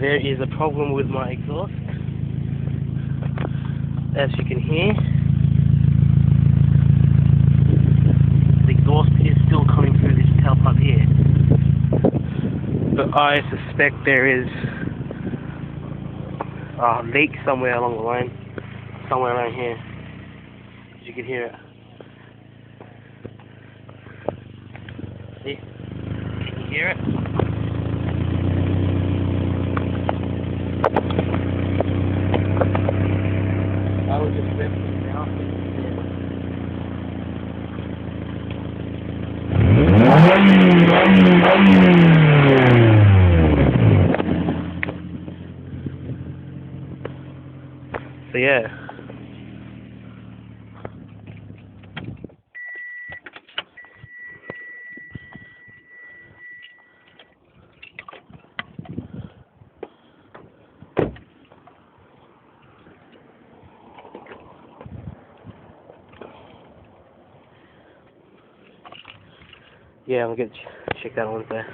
there is a problem with my exhaust. As you can hear, the exhaust is still coming through this tailpipe here. But I suspect there is a leak somewhere along the line, somewhere around here. As you can hear it. See? Can you hear it? I will just rip this out. So yeah. Yeah, I'm gonna check that one there.